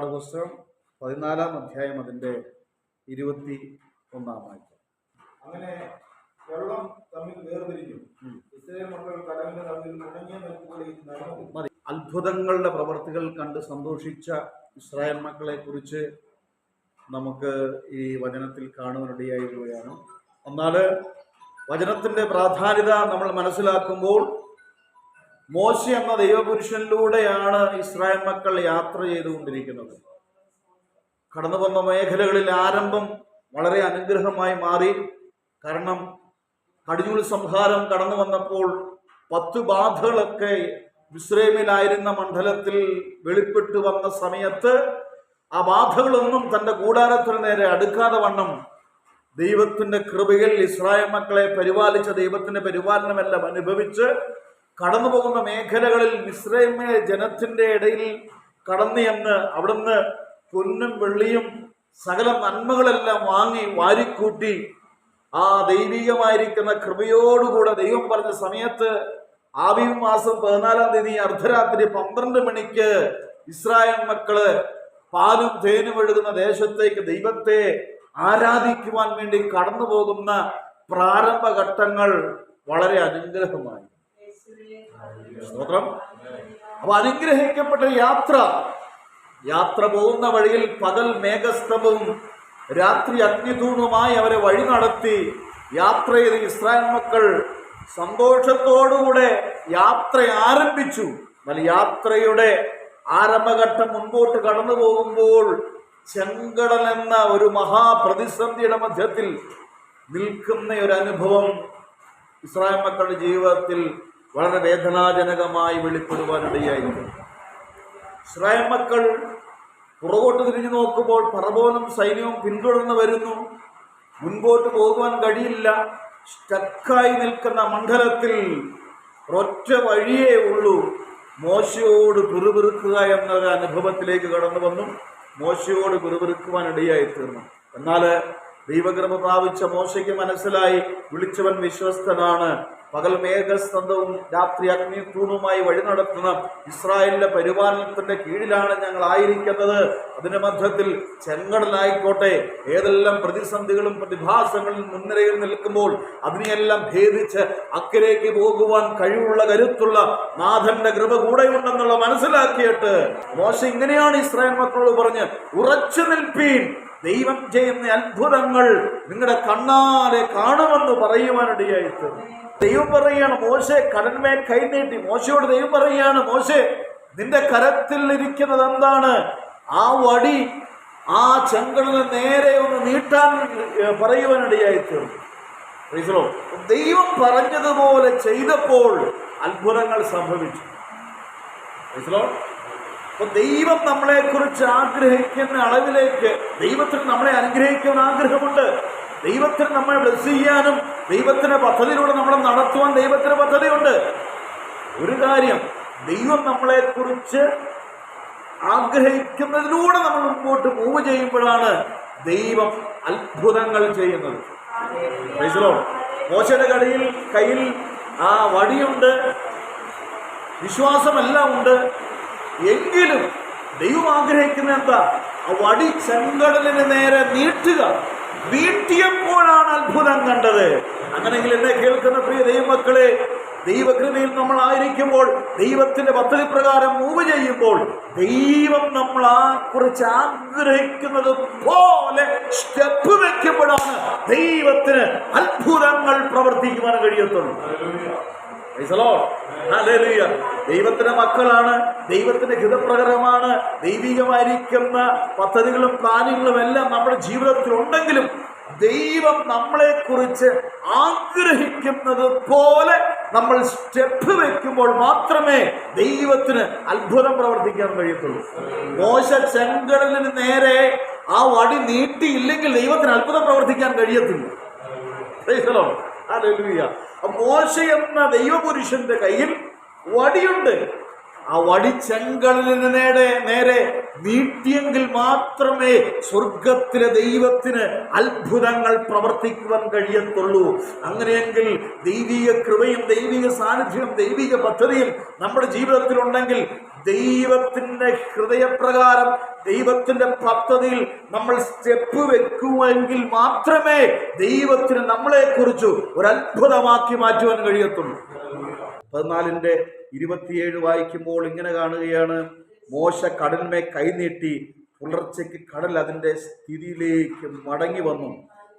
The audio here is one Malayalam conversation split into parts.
പുറപ്പാട് പുസ്തകം 14-ാം അധ്യായം അതിൻ്റെ 21-ാം വാക്യം. അങ്ങനെ വെള്ളം തമ്മിൽ വേർപിരിഞ്ഞു. ഇസ്രായേൽ മക്കൾ കടലിന്റെ തമ്മിൽ ഉണങ്ങിയ നെൽപ്പുകളിൽ നടന്നു. മതി. അത്ഭുതങ്ങളുടെ പ്രവർത്തികൾ കണ്ട് സന്തോഷിച്ച ഇസ്രായേൽ മക്കളെ കുറിച്ച് നമുക്ക് ഈ വചനത്തിൽ കാണുവാനിടയായിരിക്കുകയാണ്. എന്നാൽ വചനത്തിൻ്റെ പ്രാധാന്യത നമ്മൾ മനസ്സിലാക്കുമ്പോൾ മോശെ എന്ന ദൈവപുരുഷനിലൂടെയാണ് ഇസ്രായേൽ മക്കൾ യാത്ര ചെയ്തുകൊണ്ടിരിക്കുന്നത്. കടന്നു വന്ന മേഖലകളിൽ ആരംഭം വളരെ അനുഗ്രഹമായി മാറി. കാരണം കടിഞ്ഞൂൽ സംഹാരം കടന്നു വന്നപ്പോൾ 10 ബാധകളൊക്കെ മിസ്രൈമിലായിരുന്ന മണ്ഡലത്തിൽ വെളിപ്പെട്ടു വന്ന സമയത്ത് ആ ബാധകളൊന്നും തൻ്റെ കൂടാരത്തിന് നേരെ അടുക്കാതെ വണ്ണം ദൈവത്തിൻ്റെ കൃപയിൽ ഇസ്രായേൽ മക്കളെ പരിപാലിച്ച ദൈവത്തിൻ്റെ പരിപാലനമെല്ലാം അനുഭവിച്ച് കടന്നു പോകുന്ന മേഖലകളിൽ മിസ്രൈമിലെ ജനത്തിൻ്റെ ഇടയിൽ കടന്നു ചെന്ന് അവിടുന്ന് പൊന്നും വെള്ളിയും സകല നന്മകളെല്ലാം വാങ്ങി വാരിക്കൂട്ടി ആ ദൈവികമായിരിക്കുന്ന കൃപയോടുകൂടെ ദൈവം പറഞ്ഞ സമയത്ത് ആബീബ് മാസം 14-ാം തീയതി അർദ്ധരാത്രി 12 മണിക്ക് ഇസ്രായേൽ മക്കള് പാലും തേനും ഒഴുകുന്ന ദേശത്തേക്ക് ദൈവത്തെ ആരാധിക്കുവാൻ വേണ്ടി കടന്നു പോകുന്ന പ്രാരംഭഘട്ടങ്ങൾ വളരെ അനുഗ്രഹമായി. സ്തോത്രം. അപ്പൊ അനുഗ്രഹിക്കപ്പെട്ട യാത്ര പോകുന്ന വഴിയിൽ പകൽ മേഘസ്തംഭവും രാത്രി അഗ്നിതൂണുമായി അവരെ വഴി നടത്തി യാത്ര ചെയ്ത് ഇസ്രായേൽ മക്കൾ സന്തോഷത്തോടുകൂടെ യാത്ര ആരംഭിച്ചു. എന്നാൽ യാത്രയുടെ ആരംഭഘട്ടം മുൻപോട്ട് കടന്നു പോകുമ്പോൾ ചെങ്കടൽ എന്ന ഒരു മഹാപ്രതിസന്ധിയുടെ മധ്യത്തിൽ നിൽക്കുന്ന ഒരു അനുഭവം ഇസ്രായേൽ മക്കളുടെ ജീവിതത്തിൽ വളരെ വേദനാജനകമായി വെളിപ്പെടുവാനിടയായിരുന്നു. ഇസ്രായേൽ മക്കൾ പുറകോട്ട് തിരിഞ്ഞു നോക്കുമ്പോൾ ഫറവോനും സൈന്യവും പിന്തുടർന്ന് വരുന്നു. മുൻപോട്ട് പോകുവാൻ കഴിയില്ല. സ്റ്റക്കായി നിൽക്കുന്ന മണ്ഡലത്തിൽ ഒറ്റ വഴിയേ ഉള്ളൂ, മോശയോട് പിറുപിറുക്കുക എന്നൊരു അനുഭവത്തിലേക്ക് കടന്നു വന്നു. മോശയോട് പിറുപിറുക്കുവാനിടയായി തീർന്നു. എന്നാൽ ദൈവകൃപ പ്രാപിച്ച മോശയ്ക്ക് മനസ്സിലായി, വിളിച്ചവൻ വിശ്വസ്തനാണ്. പകൽ മേഘസ്തംഭവും രാത്രി അഗ്നിതൂണുമായി വഴി നടത്തുന്ന ഇസ്രായേലിന്റെ പരിപാലനത്തിന്റെ കീഴിലാണ് ഞങ്ങൾ ആയിരിക്കുന്നത്. അതിന്റെ മധ്യത്തിൽ ചെങ്കടലായിക്കോട്ടെ, ഏതെല്ലാം പ്രതിസന്ധികളും പ്രതിഭാസങ്ങളും മുൻനിരയിൽ നിൽക്കുമ്പോൾ അതിനെയെല്ലാം ഭേദിച്ച് അക്കരയ്ക്ക് പോകുവാൻ കഴിവുള്ള കരുത്തുള്ള നാഥന്റെ കൃപ കൂടെയുണ്ടെന്നുള്ള മനസ്സിലാക്കിയിട്ട് മോശ ഇങ്ങനെയാണ് ഇസ്രായേൽ മക്കളോട് പറഞ്ഞ്, ഉറച്ചു നിൽപ്പീൻ, ദൈവം ചെയ്യുന്ന അത്ഭുതങ്ങൾ നിങ്ങളുടെ കണ്ണാലെ കാണുമെന്ന് പറയുവാനിടയായിട്ട് ദൈവം പറയുകയാണ്. മോശെ കടന്മേൽ കൈനീട്ടി മോശയോട് ദൈവം പറയുകയാണ്, മോശെ നിന്റെ കരത്തിൽ ഇരിക്കുന്നത് എന്താണ്? ആ വടി ആ ചെങ്കടലിന് നേരെ ഒന്ന് നീട്ടാൻ പറയുവാനിടയായിട്ട് ദൈവം പറഞ്ഞതുപോലെ ചെയ്തപ്പോൾ അത്ഭുതങ്ങൾ സംഭവിച്ചു. അപ്പൊ ദൈവം നമ്മളെ കുറിച്ച് ആഗ്രഹിക്കുന്ന അളവിലേക്ക് ദൈവത്തിന് നമ്മളെ അനുഗ്രഹിക്കാൻ ആഗ്രഹമുണ്ട്. ദൈവത്തിന് നമ്മളെ ബ്ലെസ് ചെയ്യാനും ദൈവത്തിന്റെ പദ്ധതിയിലൂടെ നമ്മളെ നടത്തുവാൻ ദൈവത്തിന് പദ്ധതിയുണ്ട്. ഒരു കാര്യം, ദൈവം നമ്മളെ കുറിച്ച് ആഗ്രഹിക്കുന്നതിലൂടെ നമ്മൾ മുമ്പോട്ട് മൂവ് ചെയ്യുമ്പോഴാണ് ദൈവം അത്ഭുതങ്ങൾ ചെയ്യുന്നത്. മോശയുടെ കയ്യിൽ ആ വടിയുണ്ട്, വിശ്വാസമെല്ലാം ഉണ്ട്. എങ്കിലും ദൈവം ആഗ്രഹിക്കുന്ന എന്താ? ആ വടി ചെങ്കടലിന് നേരെ നീട്ടിയപ്പോഴാണ് അത്ഭുതം കണ്ടത്. അങ്ങനെയെങ്കിൽ എന്നെ കേൾക്കുന്ന പ്രിയ ദൈവമക്കളെ, ദൈവകൃപയിൽ നമ്മൾ ആയിരിക്കുമ്പോൾ, ദൈവത്തിന്റെ പദ്ധതി പ്രകാരം മൂവ് ചെയ്യുമ്പോൾ ദൈവം നമ്മൾ കുറിച്ച് ആഗ്രഹിക്കുന്നത് പോലെ സ്റ്റെപ്പ് വെക്കുമ്പോഴാണ് ദൈവത്തിന് അത്ഭുതങ്ങൾ പ്രവർത്തിക്കുവാൻ കഴിയത്തുള്ളൂ. ദൈവത്തിന്റെ മക്കളാണ്, ദൈവത്തിന്റെ ഹിതപ്രകാരമാണ്, ദൈവികമായിരിക്കുന്ന പദ്ധതികളും പ്ലാനുകളും എല്ലാം നമ്മുടെ ജീവിതത്തിൽ ഉണ്ടെങ്കിലും ദൈവം നമ്മളെ കുറിച്ച് ആഗ്രഹിക്കുന്നത് പോലെ നമ്മൾ സ്റ്റെപ്പ് വെക്കുമ്പോൾ മാത്രമേ ദൈവത്തിന് അത്ഭുതം പ്രവർത്തിക്കാൻ കഴിയത്തുള്ളൂ. മോശ ചെങ്കടലിന് നേരെ ആ വടി നീട്ടിയില്ലെങ്കിൽ ദൈവത്തിന് അത്ഭുതം പ്രവർത്തിക്കാൻ കഴിയത്തില്ല. മോശ എന്ന ദൈവപുരുഷന്റെ കയ്യിൽ വടിയുണ്ട്. ആ വടി ചെങ്കടലിന് നേരെ നീട്ടിയെങ്കിൽ മാത്രമേ സ്വർഗത്തിലെ ദൈവത്തിന് അത്ഭുതങ്ങൾ പ്രവർത്തിക്കുവാൻ കഴിയത്തുള്ളൂ. അങ്ങനെയെങ്കിൽ ദൈവിക കൃപയും ദൈവിക സാന്നിധ്യവും ദൈവിക പദ്ധതിയും നമ്മുടെ ജീവിതത്തിലുണ്ടെങ്കിൽ ദൈവത്തിന്റെ ഹൃദയപ്രകാരം ദൈവത്തിന്റെ പദ്ധതിയിൽ നമ്മൾ സ്റ്റെപ്പ് വെക്കുമെങ്കിൽ മാത്രമേ ദൈവത്തിന് നമ്മളെ കുറിച്ച് ഒരു അത്ഭുതമാക്കി മാറ്റുവാൻ കഴിയത്തുള്ളൂ. 14:27 വായിക്കുമ്പോൾ ഇങ്ങനെ കാണുകയാണ്, മോശ കടലിന്മേ കൈനീട്ടി, പുലർച്ചയ്ക്ക് കടൽ അതിൻ്റെ സ്ഥിതിയിലേക്ക് മടങ്ങി വന്നു.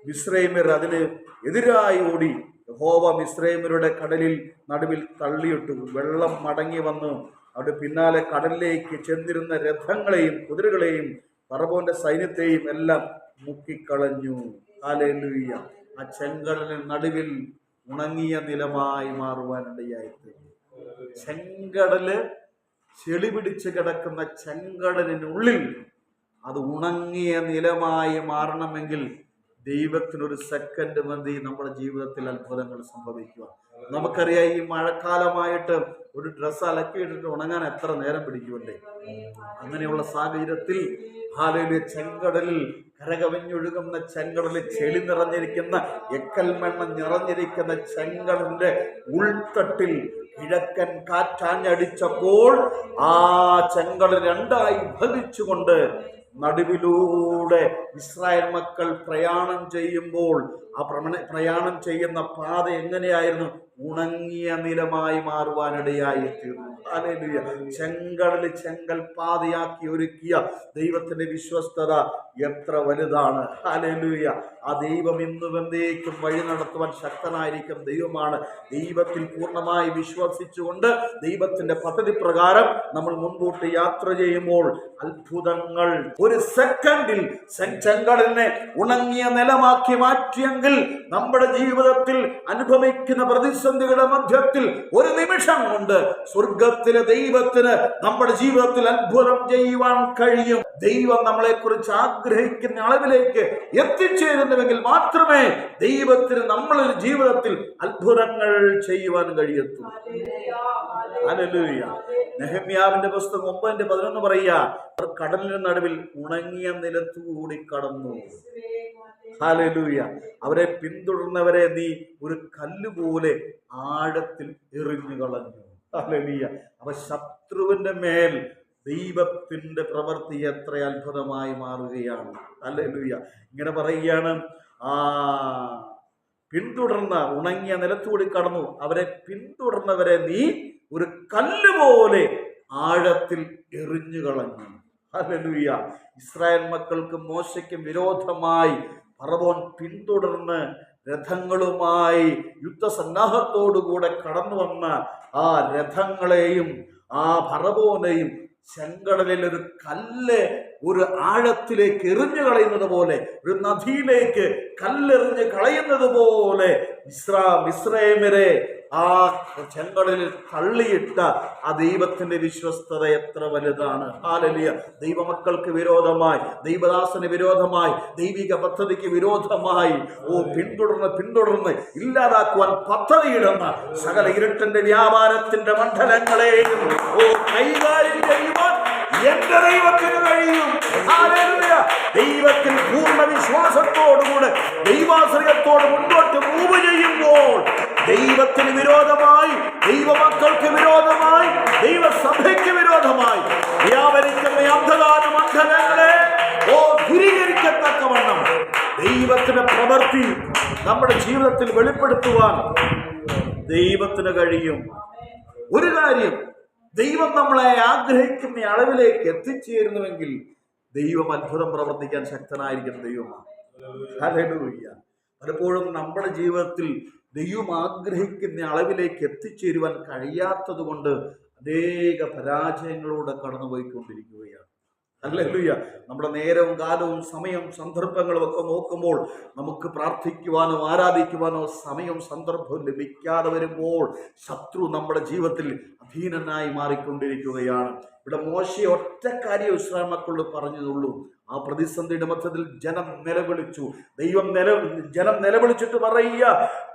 മിസ്രൈമ്യർ അതിന് എതിരായി ഓടി. യഹോവ മിസ്രൈമ്യരുടെ കടലിൽ നടുവിൽ തള്ളിയിട്ടു. വെള്ളം മടങ്ങി വന്നു അവിടെ പിന്നാലെ കടലിലേക്ക് ചെന്നിരുന്ന രഥങ്ങളെയും കുതിരകളെയും ഫറവോന്റെ സൈന്യത്തെയും എല്ലാം മുക്കിക്കളഞ്ഞു. ഹല്ലേലൂയ. ആ ചെങ്കടലിന് നടുവിൽ ഉണങ്ങിയ നിലമായി മാറുവാനിടയായിത്തീർന്നു. ചെങ്കടല് ചെളി പിടിച്ച് കിടക്കുന്ന ചെങ്കടലിനുള്ളിൽ അത് ഉണങ്ങിയ നിലമായി മാറണമെങ്കിൽ ദൈവത്തിനൊരു സെക്കൻഡ് മതി നമ്മുടെ ജീവിതത്തിൽ അത്ഭുതങ്ങൾ സംഭവിക്കുക. നമുക്കറിയാം, ഈ മഴക്കാലമായിട്ട് ഒരു ഡ്രസ്സ് അലക്കിയിട്ടിട്ട് ഉണങ്ങാൻ എത്ര നേരം പിടിക്കുമല്ലേ? അങ്ങനെയുള്ള സാഹചര്യത്തിൽ ഹല്ലേലൂയ, ചെങ്കടലിൽ കരകവിഞ്ഞൊഴുകുന്ന ചെങ്കടലിൽ ചെളി നിറഞ്ഞിരിക്കുന്ന എക്കൽമണ്ണ നിറഞ്ഞിരിക്കുന്ന ചെങ്കടലിന്റെ ഉൾത്തട്ടിൽ കിഴക്കൻ കാറ്റാഞ്ഞടിച്ചപ്പോൾ ആ ചെങ്കടൽ രണ്ടായി വിഭജിച്ചുകൊണ്ട് നടുവിലൂടെ ഇസ്രായേൽ മക്കൾ പ്രയാണം ചെയ്യുമ്പോൾ ആ പ്രയാണം ചെയ്യുന്ന പാത എങ്ങനെയായിരുന്നു? ഉണങ്ങിയ നിലമായി മാറുവാനിടയായി തീർന്നു. ഹല്ലേലൂയ. ചെങ്കടൽ ചെങ്കൽ പാതയാക്കി ഒരുക്കിയ ദൈവത്തിന്റെ വിശ്വസ്തത എത്ര വലുതാണ്! ഹല്ലേലൂയ. ആ ദൈവം ഇന്നും എന്നേക്കും വഴി നടത്തുവാൻ ശക്തനായിരിക്കും ദൈവമാണ്. ദൈവത്തിൽ പൂർണ്ണമായി വിശ്വസിച്ചുകൊണ്ട് ദൈവത്തിന്റെ പദ്ധതി പ്രകാരം നമ്മൾ മുൻപോട്ട് യാത്ര ചെയ്യുമ്പോൾ അത്ഭുതങ്ങൾ ഒരു സെക്കൻഡിൽ ചെങ്കടലിനെ ഉണങ്ങിയ നിലമാക്കി മാറ്റിയെങ്കിൽ നമ്മുടെ ജീവിതത്തിൽ അനുഭവിക്കുന്ന പ്രതിസന്ധികളുടെ മധ്യത്തിൽ ഒരു നിമിഷം കൊണ്ട് സ്വർഗത്തിലെ ദൈവത്തിന് നമ്മുടെ ജീവിതത്തിൽ അത്ഭുതം ചെയ്യുവാൻ കഴിയും. ദൈവം നമ്മളെ കുറിച്ച് ആഗ്രഹിക്കുന്ന അളവിലേക്ക് എത്തിച്ചേരുന്നുവെങ്കിൽ മാത്രമേ ദൈവത്തിന് നമ്മളുടെ ജീവിതത്തിൽ അത്ഭുതങ്ങൾ ചെയ്യുവാൻ കഴിയത്തുള്ളൂ. ഹല്ലേലൂയ. നെഹെമ്യാവിന്റെ പുസ്തകം 9:11 പറയുക, കടലിന് നടുവിൽ ഉണങ്ങിയ നിലത്തുകൂടി കടന്നു. ഹല്ലേലൂയ. അവരെ പിന്തുടർന്നവരെ നീ ഒരു കല്ലുപോലെ ആഴത്തിൽ എറിഞ്ഞു കളഞ്ഞു. ഹല്ലേലൂയ. അപ്പൊ ശത്രുവിന്റെ മേൽ ദൈവത്തിന്റെ പ്രവൃത്തി എത്ര അത്ഭുതമായി മാറുകയാണ്. ഹല്ലേലൂയ. ഇങ്ങനെ പറയുകയാണ്, പിന്തുടർന്ന ഉണങ്ങിയ നിലത്തുകൂടി കടന്നു. അവരെ പിന്തുടർന്നവരെ നീ ഒരു കല്ലുപോലെ ആഴത്തിൽ എറിഞ്ഞു കളഞ്ഞു. ഹല്ലേലൂയ. ഇസ്രായേൽ മക്കൾക്ക് മോശയ്ക്കും വിരോധമായി ഫറവോൻ പിന്തുടർന്ന് രഥങ്ങളുമായി യുദ്ധസന്നാഹത്തോടുകൂടെ കടന്നു വന്ന ആ രഥങ്ങളെയും ആ ഫറവോനെയും ചെങ്കടലിൽ ഒരു കല്ല് ഒരു ആഴത്തിലേക്ക് എറിഞ്ഞു കളയുന്നത് പോലെ, ഒരു നദിയിലേക്ക് കല്ലെറിഞ്ഞ് കളയുന്നത് പോലെ മിസ്രൈമ്യരെ ആ ചെങ്കടലിൽ തള്ളിയിട്ട ആ ദൈവത്തിന്റെ വിശ്വസ്തത എത്ര വലുതാണ്. ഹല്ലേലൂയ. ദൈവമക്കൾക്ക് വിരോധമായി, ദൈവദാസന് വിരോധമായി, ദൈവിക പദ്ധതിക്ക് വിരോധമായി പിന്തുടർന്ന് ഇല്ലാതാക്കുവാൻ പദ്ധതിയിടുന്ന സകല ഇരുട്ടിന്റെ വ്യാപാരത്തിന്റെ മണ്ഡലങ്ങളെയും കൈകാര്യം ചെയ്യുവാൻ എന്റെ ദൈവത്തിന് കഴിയും. ഹല്ലേലൂയ. ദൈവത്തിൽ പൂർണ്ണ വിശ്വാസത്തോടുകൂടെ ദൈവാശ്രയത്തോട് മുന്നോട്ട് മൂവ് ചെയ്യുമ്പോൾ ദൈവത്തിന് വിരോധമായി, ദൈവമക്കൾക്ക് വിരോധമായി, ദൈവസഭയ്ക്ക് വിരോധമായി വ്യാപരിക്കുന്ന അന്ധകാര മണ്ഡലങ്ങളെ ദൂരീകരിക്കത്തക്കവണ്ണം ദൈവത്തിന്റെ പ്രവൃത്തി നമ്മുടെ ജീവിതത്തിൽ വെളിപ്പെടുത്തുവാൻ ദൈവത്തിന് കഴിയും. ഒരു കാര്യം, ദൈവം നമ്മളെ ആഗ്രഹിക്കുന്ന അളവിലേക്ക് എത്തിച്ചേരുന്നുവെങ്കിൽ ദൈവം അത്ഭുതം പ്രവർത്തിക്കാൻ ശക്തനായിരിക്കുന്ന ദൈവമാണ്. ഹല്ലേലൂയ. പലപ്പോഴും നമ്മുടെ ജീവിതത്തിൽ ദൈവം ആഗ്രഹിക്കുന്ന അളവിലേക്ക് എത്തിച്ചേരുവാൻ കഴിയാത്തത് കൊണ്ട് അനേക പരാജയങ്ങളോടെ കടന്നുപോയിക്കൊണ്ടിരിക്കുകയാണ്. ഹല്ലേലൂയ. നമ്മുടെ നേരവും കാലവും സമയവും സന്ദർഭങ്ങളും ഒക്കെ നോക്കുമ്പോൾ നമുക്ക് പ്രാർത്ഥിക്കുവാനോ ആരാധിക്കുവാനോ സമയവും സന്ദർഭവും ലഭിക്കാതെ വരുമ്പോൾ ശത്രു നമ്മുടെ ജീവിതത്തിൽ അധീനനായി മാറിക്കൊണ്ടിരിക്കുകയാണ്. ഇവിടെ മോശയെ ഒറ്റ കാര്യം ഇസ്രായേൽ മക്കളോട് പറഞ്ഞതുള്ളൂ. ആ പ്രതിസന്ധിയുടെ മധ്യത്തിൽ ജനം നിലവിളിച്ചു. ജനം നിലവിളിച്ചിട്ട് പറയുക,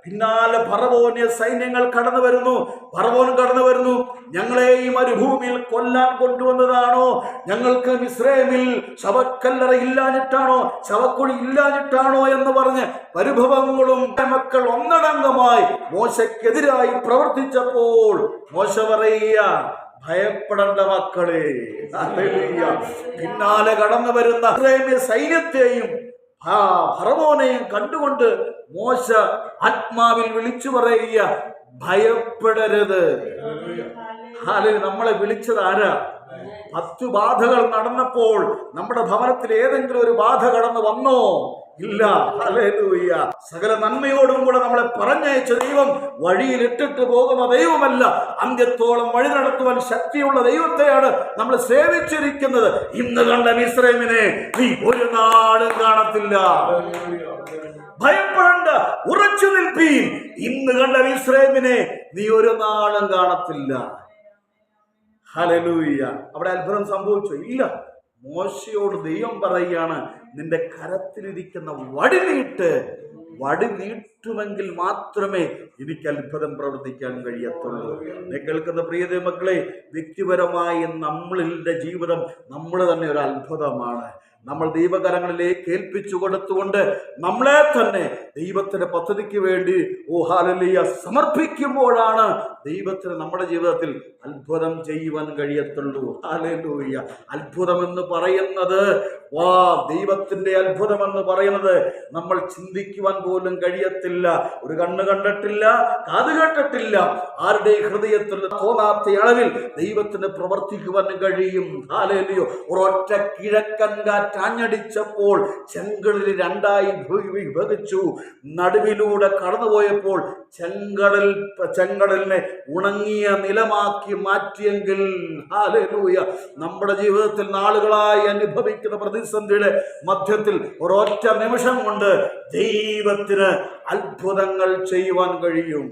പിന്നാലെ ഫറവോന്റെ സൈന്യങ്ങൾ കടന്നു വരുന്നു. ഞങ്ങളെ ഈ മരുഭൂമിയിൽ കൊല്ലാൻ കൊണ്ടുവന്നതാണോ? ഞങ്ങൾക്ക് മിസ്രൈമിൽ ശവക്കല്ലറ ഇല്ലാഞ്ഞിട്ടാണോ, ശവക്കുഴി ഇല്ലാഞ്ഞിട്ടാണോ എന്ന് പറഞ്ഞ് പരിഭവങ്ങളും മക്കൾ ഒന്നടങ്കമായി മോശയ്ക്കെതിരായി പ്രവർത്തിച്ചപ്പോൾ മോശ പറയുക, ഭയപ്പെടേണ്ട മക്കളെ. ഹല്ലേലൂയ. പിന്നാലെ കടന്നു വരുന്ന ഇസ്രായേൽ സൈന്യത്തെയും ഫറവോനെയും കണ്ടുകൊണ്ട് മോശ ആത്മാവിൽ വിളിച്ചു പറയുക, ഭയപ്പെടരുത്. നമ്മളെ വിളിച്ചത് ആരാ? 10 ബാധകൾ നടന്നപ്പോൾ നമ്മുടെ ഭവനത്തിൽ ഏതെങ്കിലും ഒരു ബാധ കടന്നു വന്നോ? ഇല്ല. ഹല്ലേലൂയ. സകല നന്മയോടും കൂടെ നമ്മളെ പറഞ്ഞയച്ച ദൈവം വഴിയിൽ ഇട്ടിട്ട് പോകുന്ന ദൈവമല്ല. അന്ത്യത്തോളം വഴി നടത്തുവാൻ ശക്തിയുള്ള ദൈവത്തെയാണ് നമ്മൾ സേവിച്ചിരിക്കുന്നത്. ഇന്ന് കണ്ട മിസ്രൈമിനെ നീ ഒരു നാളും കാണത്തില്ല. ഭയപ്പെടേണ്ട, ഉറച്ചു നിൽപ്പീൻ. ഇന്ന് കണ്ട മിസ്രൈമിനെ നീ ഒരു നാളും കാണത്തില്ല. ഹല്ലേലൂയ. അവിടെ അത്ഭുതം സംഭവിച്ചു? ഇല്ല. മോശയോട് ദൈവം പറയുകയാണ്, നിന്റെ കരത്തിലിരിക്കുന്ന വടി നീട്ട്. വടി നീട്ടുമെങ്കിൽ മാത്രമേ എനിക്ക് അത്ഭുതം പ്രവർത്തിക്കാൻ കഴിയത്തുള്ളൂ. കേൾക്കുന്ന പ്രിയ മക്കളെ, വ്യക്തിപരമായി നമ്മളുടെ ജീവിതം നമ്മൾ തന്നെ ഒരു അത്ഭുതമാണ്. നമ്മൾ ദൈവകരങ്ങളിലേക്ക് ഏൽപ്പിച്ചു കൊടുത്തുകൊണ്ട് നമ്മളെ തന്നെ ദൈവത്തിന്റെ പദ്ധതിക്ക് വേണ്ടി ഹല്ലേലൂയ സമർപ്പിക്കുമ്പോഴാണ് ദൈവത്തിന് നമ്മുടെ ജീവിതത്തിൽ അത്ഭുതം ചെയ്യുവാൻ കഴിയത്തുള്ളൂ. ഹല്ലേലൂയ. അത്ഭുതം എന്ന് പറയുന്നത്, ദൈവത്തിന്റെ അത്ഭുതം എന്ന് പറയുന്നത് നമ്മൾ ചിന്തിക്കുവാൻ പോലും കഴിയത്തില്ല. ഒരു കണ്ണ് കണ്ടിട്ടില്ല, കാത് കേട്ടിട്ടില്ല, ആരുടെ ഹൃദയത്തിൽ തോന്നാത്ത അളവിൽ ദൈവത്തിന് പ്രവർത്തിക്കുവാൻ കഴിയും. ഹല്ലേലൂയ. ഒരൊറ്റ കിഴക്കൻ കാറ്റാഞ്ഞടിച്ചപ്പോൾ ചെങ്കടൽ 2ആയി വിഭജിച്ചു. നടുവിലൂടെ കടന്നുപോയപ്പോൾ ചെങ്കടലിനെ ഉണങ്ങിയ നിലമാക്കി മാറ്റിയെങ്കിൽ, ഹല്ലേലൂയ, നമ്മുടെ ജീവിതത്തിൽ നാളുകളായി അനുഭവിക്കുന്ന പ്രതിസന്ധിയുടെ മധ്യത്തിൽ ഒരൊറ്റ നിമിഷം കൊണ്ട് ദൈവത്തിന് അത്ഭുതങ്ങൾ ചെയ്യുവാൻ കഴിയും.